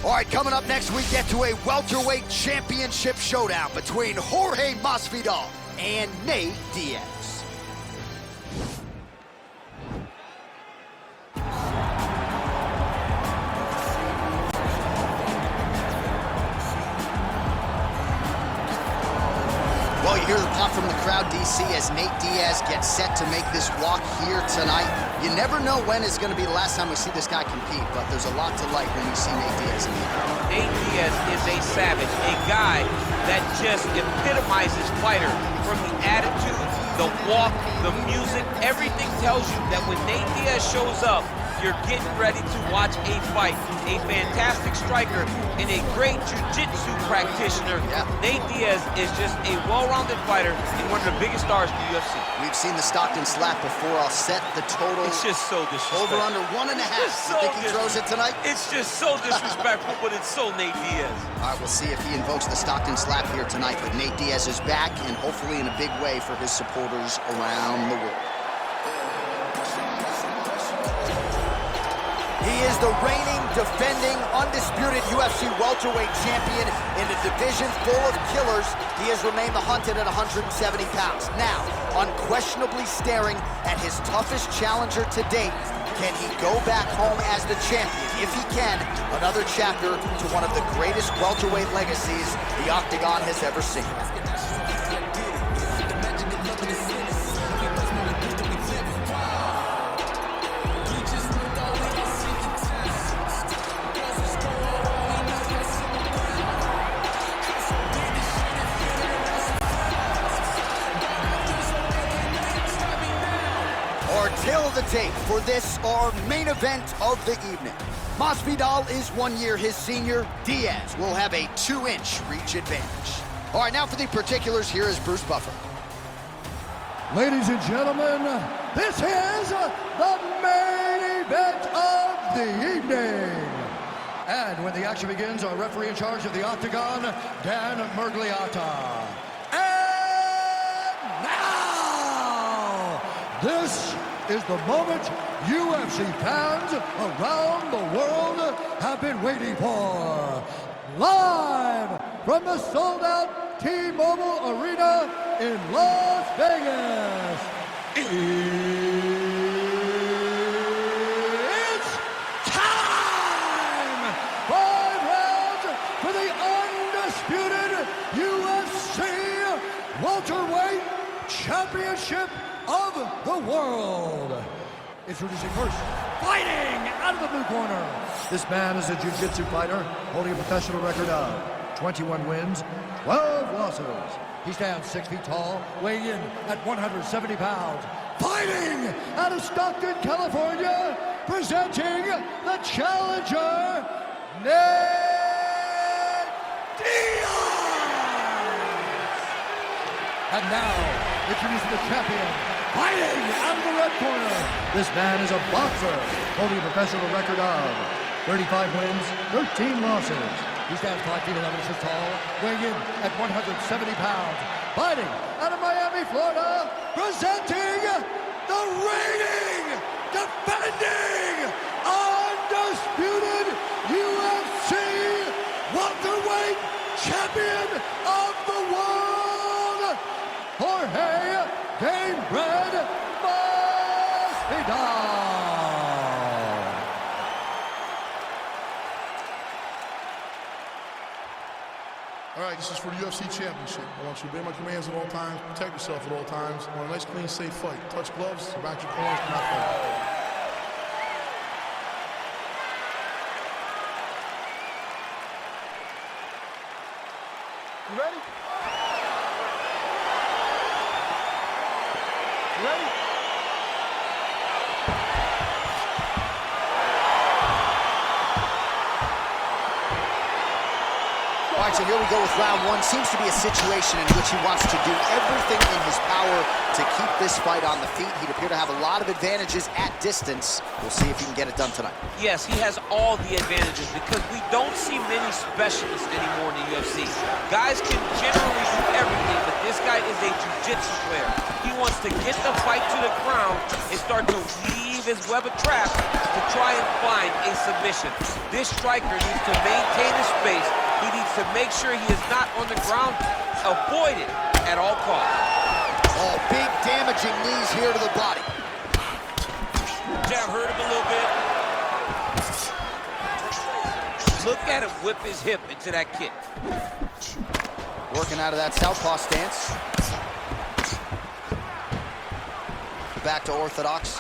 All right, coming up next, we get to a welterweight championship showdown between Jorge Masvidal and Nate Diaz. Well, you hear the pop from the crowd, DC, as Nate Diaz gets set to make this walk here tonight. You never know when is going to be the last time we see this guy compete, but there's a lot to like when you see Nate Diaz in the air. Nate Diaz is a savage, a guy that just epitomizes fighter. From the attitude, the walk, the music, everything tells you that when Nate Diaz shows up, you're getting ready to watch a fight. A fantastic striker and a great jiu-jitsu practitioner. Yeah. Nate Diaz is just a well-rounded fighter and one of the biggest stars in the UFC. We've seen the Stockton slap before. I'll set the total. It's just so disrespectful. Over under 1.5. So you think he throws it tonight? It's just so disrespectful, but it's so Nate Diaz. All right, we'll see if he invokes the Stockton slap here tonight. But Nate Diaz is back, and hopefully in a big way for his supporters around the world. He is the reigning, defending, undisputed UFC welterweight champion in a division full of killers. He has remained the hunted at 170 pounds. Now, unquestionably staring at his toughest challenger to date. Can he go back home as the champion? If he can, another chapter to one of the greatest welterweight legacies the Octagon has ever seen. Tail of the tape for this, our main event of the evening. Masvidal is 1 year his senior. Diaz will have a 2-inch reach advantage. All right, now for the particulars, here is Bruce Buffer. Ladies and gentlemen, this is the main event of the evening. And when the action begins, our referee in charge of the Octagon, Dan Murgliata. And now, this is the moment UFC fans around the world have been waiting for. Live from the sold-out T-Mobile Arena in Las Vegas, it's time! 5 rounds for the undisputed UFC welterweight championship of the world. Introducing first, fighting out of the blue corner. This man is a jiu-jitsu fighter holding a professional record of 21 wins, 12 losses. He stands 6 feet tall, weighing in at 170 pounds. Fighting out of Stockton, California, presenting the challenger, Nate Diaz. And now, introducing the champion, fighting out of the red corner. This man is a boxer, holding a professional record of 35 wins, 13 losses. He stands 5 feet 11 inches tall, weighing in at 170 pounds. Fighting out of Miami, Florida, presenting the reigning, defending, undisputed UFC welterweight champion of the world, Jorge Gamebred Masvidal. All right, this is for the UFC Championship. I want you to obey my commands at all times, protect yourself at all times. I want a nice, clean, safe fight. Touch gloves, about your corners, not fight. You ready? You ready? All right, so here we go with round one. Seems to be a situation in which he wants to do everything in his power to keep this fight on the feet. He'd appear to have a lot of advantages at distance. We'll see if he can get it done tonight. Yes, he has all the advantages because we don't see many specialists anymore in the UFC. Guys can generally do everything, but this guy is a jiu-jitsu player. He wants to get the fight to the ground and start to weave weave his web of traps to try and find a submission. This striker needs to maintain his space. He needs to make sure he is not on the ground. Avoid it at all costs. Oh, big damaging knees here to the body. Jab hurt him a little bit. Look at him whip his hip into that kick. Working out of that southpaw stance. Back to orthodox.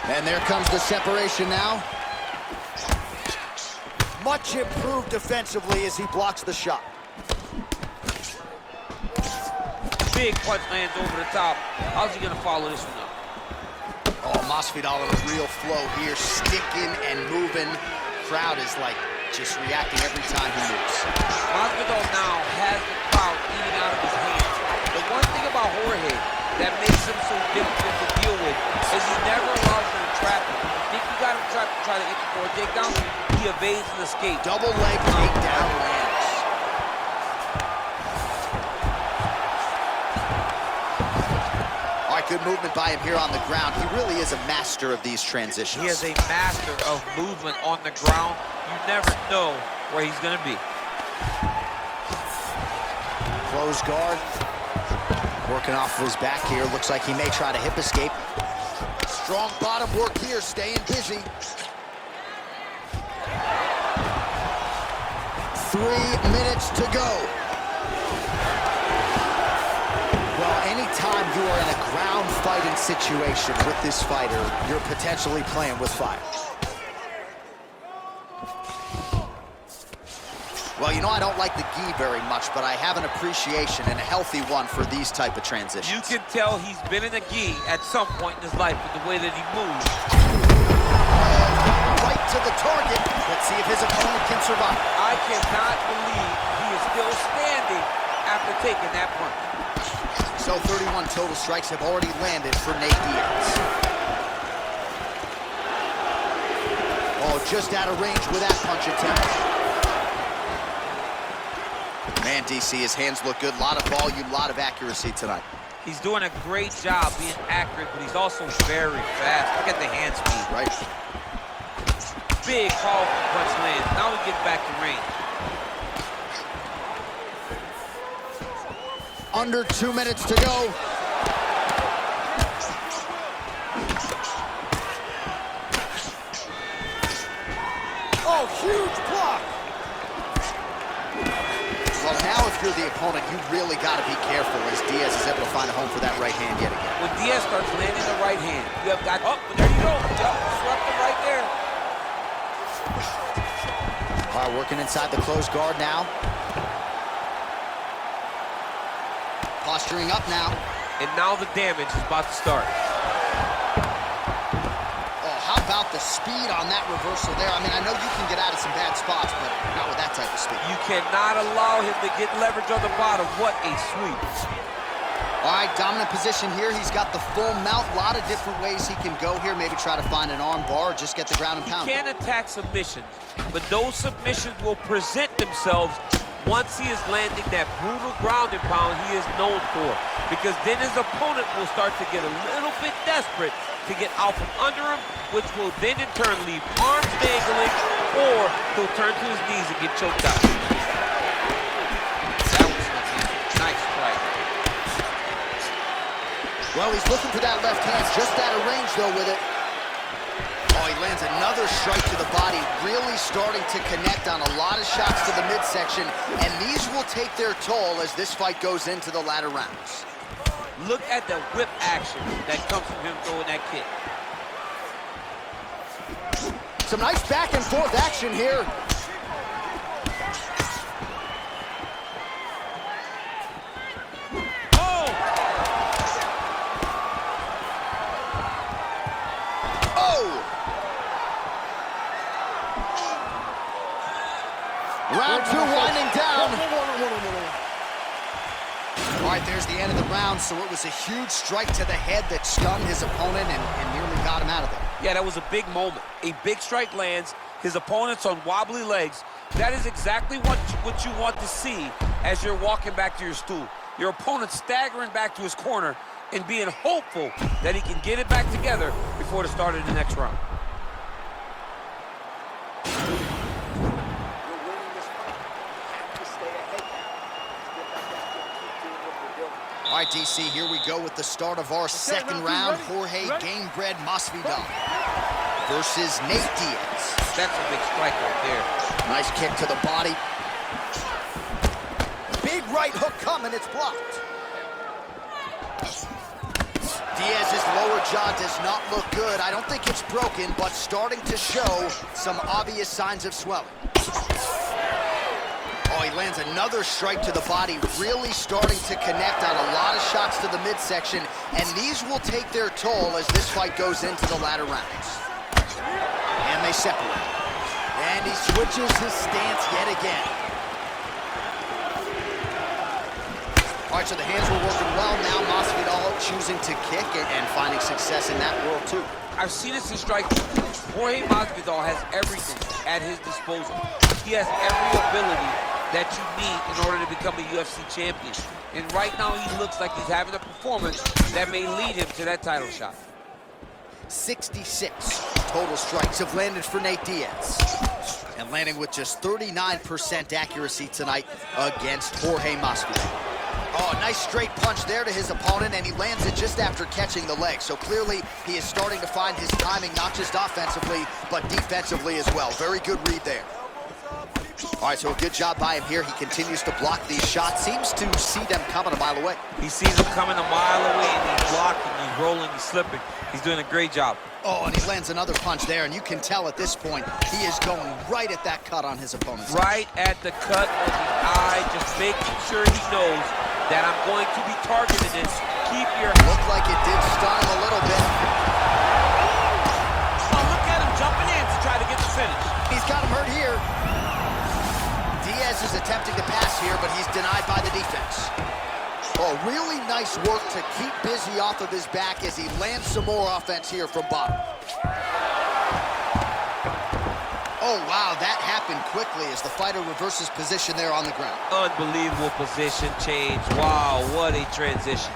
And there comes the separation now. Much improved defensively as he blocks the shot. Big punch lands over the top. How's he gonna follow this one up? Oh, Masvidal in a real flow here, sticking and moving. Crowd is like just reacting every time he moves. Masvidal now has the crowd eating out of his hands. The one thing about Jorge that makes him so difficult to deal with is he never allows you to trap him. If you got him trapped to try to hit the forward takedown, he evades and escapes. Double leg takedown lands. All right, good movement by him here on the ground. He really is a master of these transitions. He is a master of movement on the ground. You never know where he's gonna be. Close guard. Working off of his back here. Looks like he may try to hip escape. Strong bottom work here, staying busy. 3 minutes to go. Well, anytime you are in a ground fighting situation with this fighter, you're potentially playing with fire. Well, you know, I don't like the gi very much, but I have an appreciation and a healthy one for these type of transitions. You can tell he's been in a gi at some point in his life with the way that he moves. Right to the target. Let's see if his opponent can survive. I cannot believe he is still standing after taking that punch. So 31 total strikes have already landed for Nate Diaz. Oh, just out of range with that punch attempt. Man, DC, his hands look good. A lot of volume, a lot of accuracy tonight. He's doing a great job being accurate, but he's also very fast. Look at the hand speed. Right. Big, powerful punch lands. Now we get back to range. Under 2 minutes to go. Oh, huge block. Well, now if you're the opponent, you really got to be careful as Diaz is able to find a home for that right hand yet again. When Diaz starts landing the right hand, you have got, oh, there you go. Yep, swept him right there. All right, working inside the closed guard now. Posturing up now. And now the damage is about to start. Oh, how about the speed on that reversal there? I mean, I know you can get out of some bad spots, but not with that type of speed. You cannot allow him to get leverage on the bottom. What a sweep. All right, dominant position here. He's got the full mount. A lot of different ways he can go here. Maybe try to find an arm bar or just get the ground and pound. He can attack submissions, but those submissions will present themselves once he is landing that brutal ground and pound he is known for. Because then his opponent will start to get a little bit desperate to get out from under him, which will then in turn leave arms dangling, or he'll turn to his knees and get choked out. That was nice strike. Well, he's looking for that left hand, just out of range though with it. Oh, he lands another strike to the body, really starting to connect on a lot of shots to the midsection, and these will take their toll as this fight goes into the latter rounds. Look at the whip action that comes from him throwing that kick. Some nice back and forth action here. Round two winding down. All right, there's the end of the round, so it was a huge strike to the head that stunned his opponent and nearly got him out of there. Yeah, that was a big moment. A big strike lands, his opponent's on wobbly legs. That is exactly what you want to see as you're walking back to your stool. Your opponent staggering back to his corner, and being hopeful that he can get it back together before the start of the next round. All right, DC, here we go with the start of our second round. Jorge Gamebred Masvidal versus Nate Diaz. That's a big strike right there. Nice kick to the body. Big right hook coming, it's blocked. Diaz's lower jaw does not look good. I don't think it's broken, but starting to show some obvious signs of swelling. Oh, he lands another strike to the body, really starting to connect on a lot of shots to the midsection, and these will take their toll as this fight goes into the latter rounds. And they separate. And he switches his stance yet again. All right, so the hands were working well. Now Masvidal choosing to kick and finding success in that world, too. I've seen this in striking. Jorge Masvidal has everything at his disposal. He has every ability that you need in order to become a UFC champion. And right now, he looks like he's having a performance that may lead him to that title shot. 66 total strikes have landed for Nate Diaz. And landing with just 39% accuracy tonight against Jorge Masvidal. Oh, nice straight punch there to his opponent, and he lands it just after catching the leg. So clearly, he is starting to find his timing, not just offensively, but defensively as well. Very good read there. All right, so a good job by him here. He continues to block these shots. Seems to see them coming a mile away. He sees them coming a mile away, and he's blocking, he's rolling, he's slipping. He's doing a great job. Oh, and he lands another punch there, and you can tell at this point, he is going right at that cut on his opponent's right at the cut of the eye, just making sure he knows that I'm going to be targeting this. Keep your... Looked like it did stun him a little bit. Oh, look at him jumping in to try to get the finish. He's got him hurt here. Diaz is attempting to pass here, but he's denied by the defense. Oh, really nice work to keep busy off of his back as he lands some more offense here from bottom. Oh, wow, that happened quickly as the fighter reverses position there on the ground. Unbelievable position change. Wow, what a transition.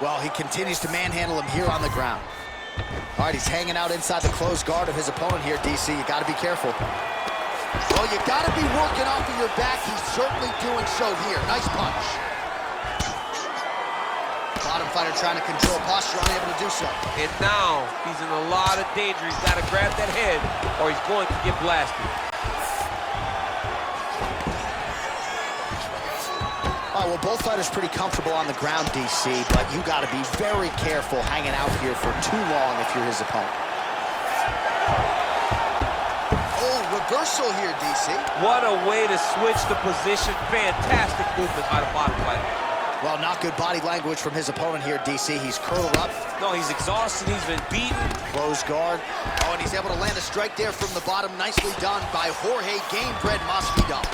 Well, he continues to manhandle him here on the ground. All right, he's hanging out inside the closed guard of his opponent here, DC. You got to be careful. Well, you got to be working off of your back. He's certainly doing so here. Nice punch. Bottom fighter trying to control posture, unable to do so. And now he's in a lot of danger. He's got to grab that head or he's going to get blasted. All right, well, both fighters pretty comfortable on the ground, DC, but you got to be very careful hanging out here for too long if you're his opponent. Oh, reversal here, DC. What a way to switch the position. Fantastic movement by the bottom fighter. Well, not good body language from his opponent here, DC. He's curled up. No, he's exhausted. He's been beaten. Close guard. Oh, and he's able to land a strike there from the bottom. Nicely done by Jorge Gamebred Masvidal.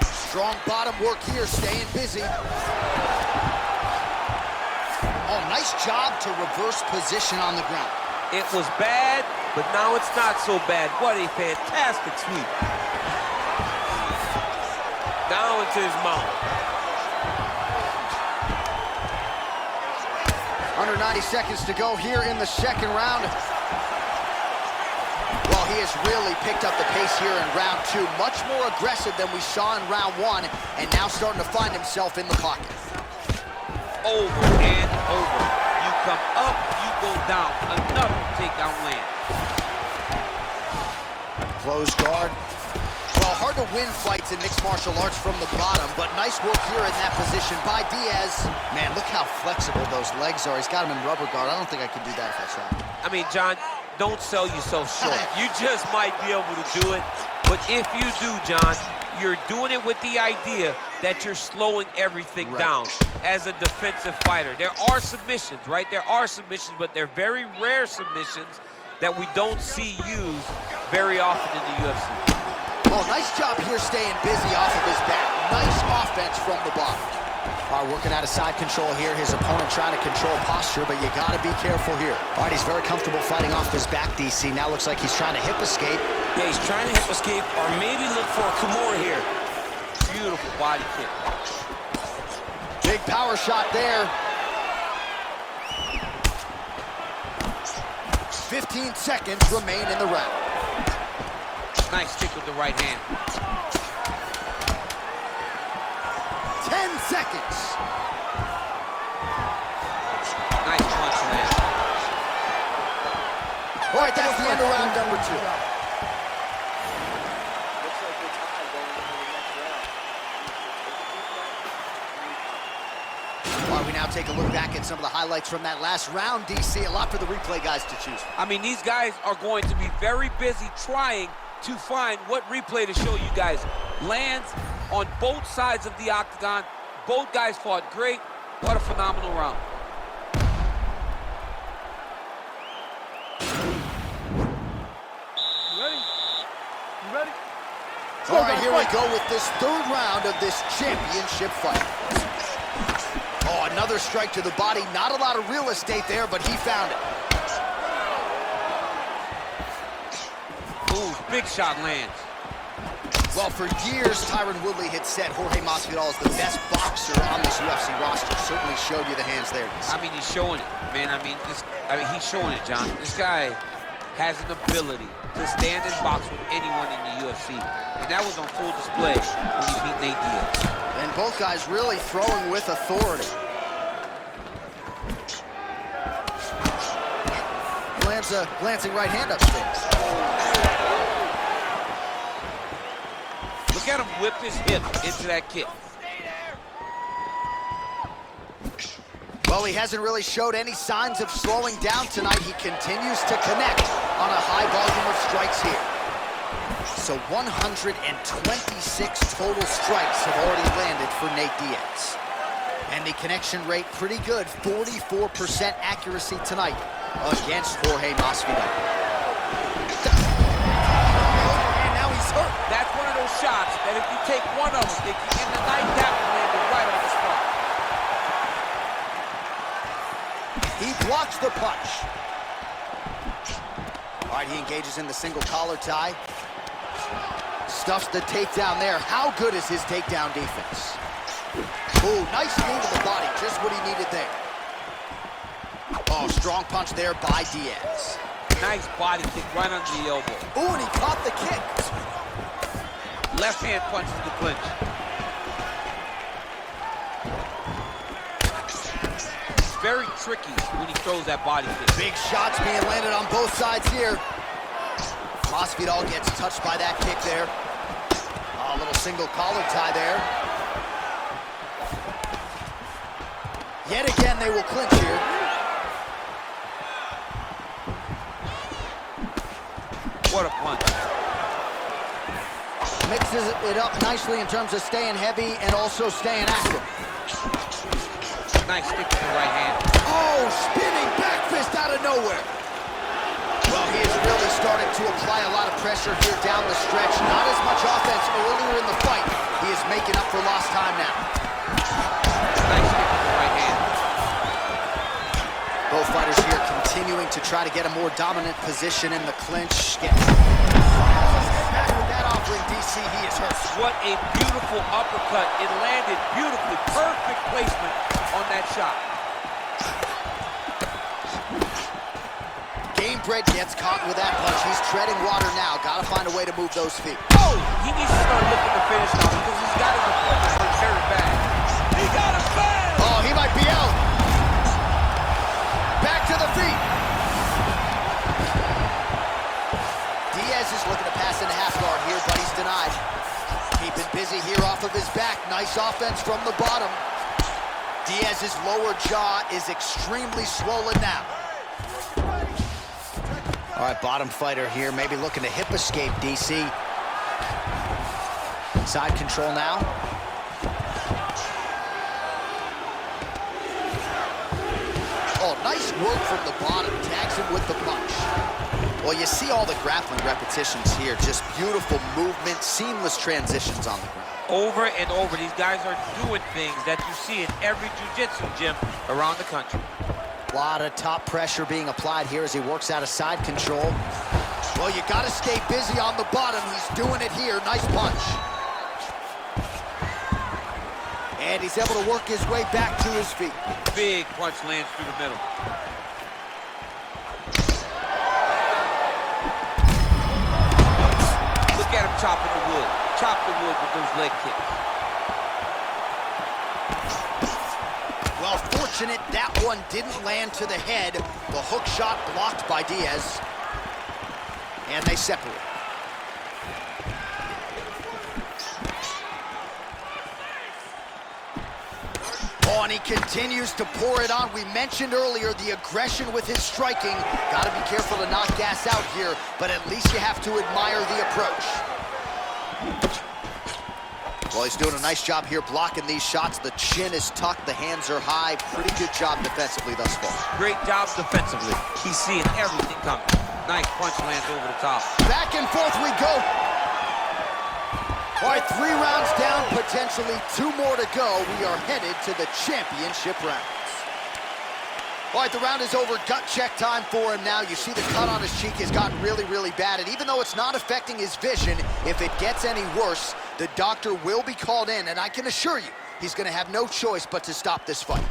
Strong bottom work here, staying busy. Oh, nice job to reverse position on the ground. It was bad, but now it's not so bad. What a fantastic sweep. Down into his mouth. Under 90 seconds to go here in the second round. Well, he has really picked up the pace here in round two. Much more aggressive than we saw in round one, and now starting to find himself in the pocket. Over and over. You come up, you go down. Another takedown land. Close guard. Well, hard to win fights in mixed martial arts from the bottom, but nice work here in that position by Diaz. Man, look how flexible those legs are. He's got him in rubber guard. I don't think I could do that if I tried. I mean, John, don't sell yourself short. You just might be able to do it. But if you do, John, you're doing it with the idea that you're slowing everything down as a defensive fighter. There are submissions, right? There are submissions, but they're very rare submissions that we don't see used very often in the UFC. Oh, nice job here staying busy off of his back. Nice offense from the bottom. All right, working out of side control here. His opponent trying to control posture, but you got to be careful here. All right, he's very comfortable fighting off his back, DC. Now looks like he's trying to hip escape. Yeah, he's trying to hip escape or maybe look for a Kimura here. Beautiful body kick. Big power shot there. 15 seconds remain in the round. Nice stick with the right hand. 10 seconds. Nice punch there. All right, that's the end of round number 2. All right, we now take a look back at some of the highlights from that last round, DC. A lot for the replay guys to choose from. I mean, these guys are going to be very busy trying to find what replay to show you guys. Lands on both sides of the octagon. Both guys fought great. What a phenomenal round. All right, here we go with this 3rd round of this championship fight. Oh, another strike to the body. Not a lot of real estate there, but he found it. Ooh, big shot lands. Well, for years, Tyron Woodley had said Jorge Masvidal is the best boxer on this UFC roster. Certainly showed you the hands there. I mean, he's showing it, man. I mean, he's showing it, John. This guy has an ability to stand and box with anyone in the UFC. And that was on full display when he beat Nate Diaz. And both guys really throwing with authority. Lands a glancing right hand upstairs. Look at him whip his hip into that kick. Well, he hasn't really showed any signs of slowing down tonight. He continues to connect on a high volume of strikes here. So 126 total strikes have already landed for Nate Diaz. And the connection rate pretty good, 44% accuracy tonight against Jorge Masvidal. And now he's hurt. That's one of those shots that if you take one of them, they can get the nightcap and land it right on the spot. He blocks the punch. All right, he engages in the single collar tie. Stuffs the takedown there. How good is his takedown defense? Ooh, nice knee to the body. Just what he needed there. Oh, strong punch there by Diaz. Nice body kick right under the elbow. Ooh, and he caught the kick. Left hand punch to the clinch. It's very tricky when he throws that body kick. Big shots being landed on both sides here. Masvidal gets touched by that kick there. Oh, a little single collar tie there. Yet again, they will clinch here. What a punch. Mixes it up nicely in terms of staying heavy and also staying active. Nice stick to the right hand. Oh, spinning back fist out of nowhere. Well, he has really started to apply a lot of pressure here down the stretch. Not as much offense earlier in the fight. He is making up for lost time now. Nice stick to the right hand. Both fighters here continuing to try to get a more dominant position in the clinch. Back with that offering, DC, he is hurt. What a beautiful uppercut. It landed beautifully. Perfect placement on that shot. Gamebred gets caught with that punch. He's treading water now. Got to find a way to move those feet. Oh, he needs to start looking to finish now because he's got his opponent hurt very bad. He got him bad. Oh, he might be out. Back to the feet. Diaz is looking to pass into half guard here, but he's denied. Keeping busy here off of his back. Nice offense from the bottom. Diaz's lower jaw is extremely swollen now. All right, bottom fighter here, maybe looking to hip escape, DC. Side control now. Oh, nice work from the bottom. Tags him with the punch. Well, you see all the grappling repetitions here. Just beautiful movement, seamless transitions on the ground. Over and over, these guys are doing things that you see in every jiu-jitsu gym around the country. A lot of top pressure being applied here as he works out of side control. Well, you got to stay busy on the bottom. He's doing it here. Nice punch. And he's able to work his way back to his feet. Big punch lands through the middle. chopping the wood. Chop the wood with those leg kicks. Well, fortunate that one didn't land to the head. The hook shot blocked by Diaz. And they separate. Oh, and he continues to pour it on. We mentioned earlier the aggression with his striking. Got to be careful to not gas out here, but at least you have to admire the approach. Well, he's doing a nice job here blocking these shots. The chin is tucked, the hands are high. Pretty good job defensively thus far. Great job defensively. He's seeing everything coming. Nice punch lands over the top. Back and forth we go. All right, 3 rounds down, potentially 2 more to go. We are headed to the championship rounds. All right, the round is over. Gut check time for him now. You see the cut on his cheek has gotten really, really bad. And even though it's not affecting his vision, if it gets any worse, the doctor will be called in. And I can assure you, he's going to have no choice but to stop this fight.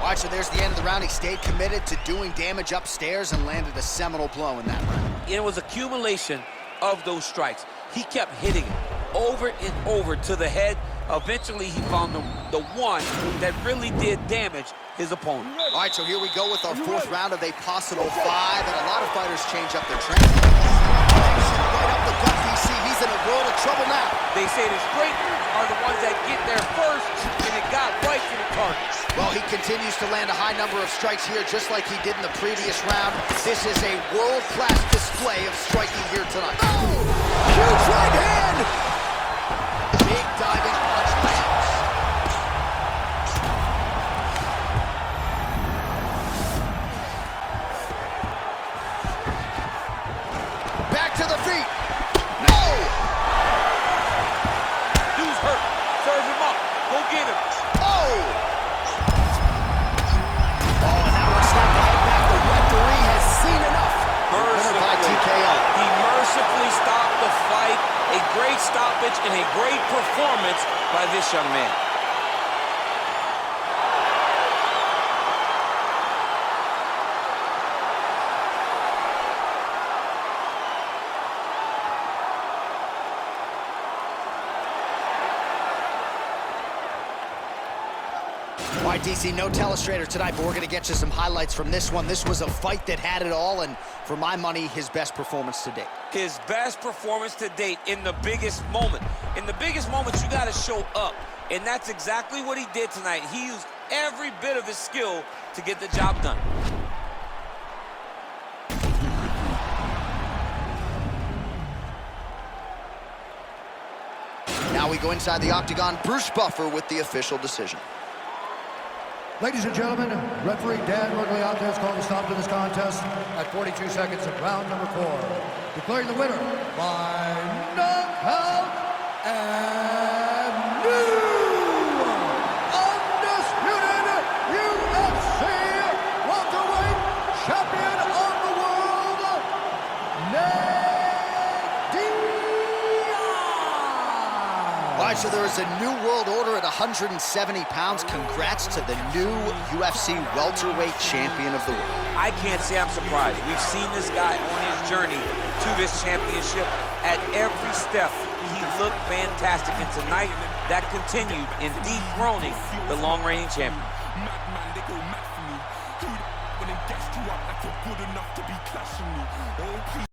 All right, so there's the end of the round. He stayed committed to doing damage upstairs and landed a seminal blow in that round. It was accumulation of those strikes. He kept hitting it over and over to the head. Eventually, he found the one that really did damage his opponent. All right, so here we go with our 4th round of a possible 5, and a lot of fighters change up their training. Right up the gut, DC. He's in a world of trouble now. They say the straighteners are the ones that get there first, and it got right to the target. Well, he continues to land a high number of strikes here, just like he did in the previous round. This is a world-class display of striking here tonight. Oh! Huge right hand! Big diving punch lands. Back to the feet. No! Dude's hurt. Serve him up. Go get him. Oh! Oh, and now it's time to head back. The referee has seen enough. Winner by TKO. He mercifully stopped the fight. A great stoppage and a great performance by this young man. All right, DC, no telestrator tonight, but we're going to get you some highlights from this one. This was a fight that had it all, and for my money, his best performance to date. His best performance to date in the biggest moment. In the biggest moments, you got to show up, and that's exactly what he did tonight. He used every bit of his skill to get the job done. Now we go inside the octagon. Bruce Buffer with the official decision. Ladies and gentlemen, referee Dan Mergliata has called a stop to this contest at 42 seconds of round number 4. Declaring the winner by knockout and new undisputed UFC welterweight champion of the world, Diaz. All right, so there is a new world order at 170 pounds. Congrats to the new UFC welterweight champion of the world. I can't say I'm surprised. We've seen this guy on his journey to this championship. At every step, he looked fantastic. And tonight, that continued in dethroning the long-reigning champion. Madman, they go mad for me. When it gets too up, like you're good enough to be clashing me. Oh, please.